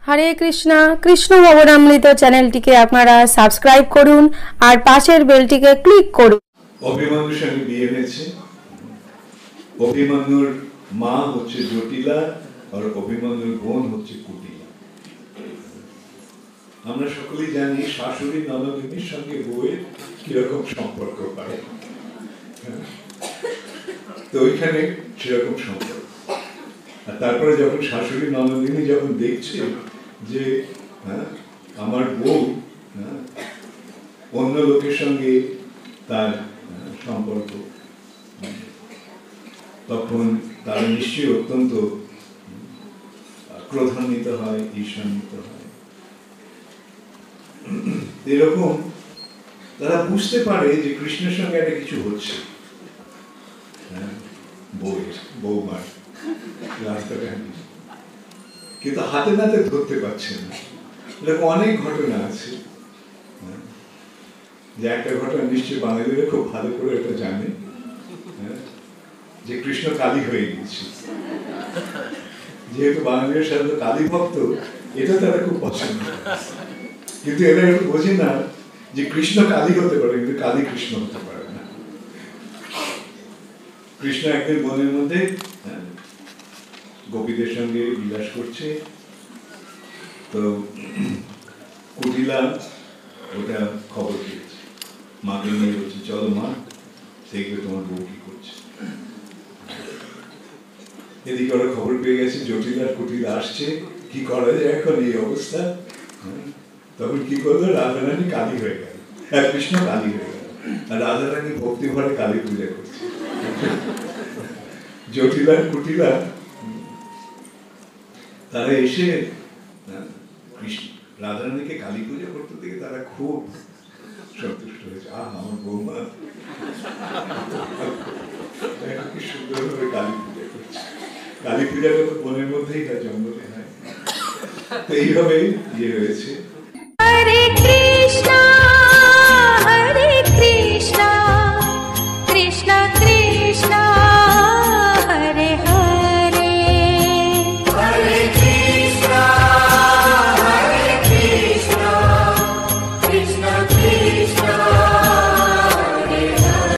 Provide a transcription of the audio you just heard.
हरे कृष्णा कृष्ण भवनामृत चैनलটিকে আপনারা সাবস্ক্রাইব করুন আর পাশের বেলটিকে ক্লিক করুন। অভিমন্যুর সঙ্গে বিয়ে হয়েছে। অভিমন্যুর মা হচ্ছে জটিলা আর অভিমন্যুর বোন হচ্ছে কুটিলা। আমরা সকলেই জানি শাশুড়ি ননদিনীর সঙ্গে বউয়ের কিরকম সম্পর্ক পায়, তো ওইখানে সেরকম সম্পর্ক। আর তারপরে যখন শাশুড়ি ননদিনী যখন দেখছে যে আমার বউ অন্য লোকের সঙ্গে তার সম্পর্ক, তখন তারা নিশ্চয়ই অত্যন্ত ক্রোধান্বিত হয়, ঈর্ষান্বিত হয়। এরকম তারা বুঝতে পারে যে কৃষ্ণের সঙ্গে একটা কিছু হচ্ছে, বৌমার রাস্তাটা, কিন্তু হাতে নাতে ধরতে পারছে না। এরকম অনেক ঘটনা আছে, যে একটা ঘটনা নিশ্চয়ই বাঙালিরা খুব ভালো করে এটা জানে, যে কৃষ্ণ কালী হয়ে গেছে। যেহেতু বাঙালিরা সাধারণত কালী ভক্ত, এটা তারা খুব পছন্দ করে, কিন্তু এরা একটু বোঝে না যে কৃষ্ণ কালী হতে পারে কিন্তু কালী কৃষ্ণ হতে পারে না। কৃষ্ণ একদিন বনের মধ্যে গোপীদের সঙ্গে বিলাস করছে, তো কুটিলা ওটা খবর পেয়েছে, মাকে নিয়ে বলছে চলো মা দেখবে তোমার বউ কি করছে। এদিকে ওরা খবর পেয়ে গেছে জটিলার কুটিলা আসছে, কি করা যায় এখন এই অবস্থা। তখন কি করলো, রাধারানী কালী হয়ে গেল, কৃষ্ণ কালী হয়ে গেল, আর রাধারানী ভক্তি ভরে কালী পূজা করছে। জটিলার কুটিলা তারা এসে রাধারানীকে কালী পূজা করতে দেখে তারা খুব সন্তুষ্ট হয়েছে। আমার বৌমা কি সুন্দরভাবে কালী পূজা করছে। কালী পূজাটা তো বনের মধ্যেই হয়, জঙ্গলে হয়। তো এইভাবেই ইয়ে হয়েছে।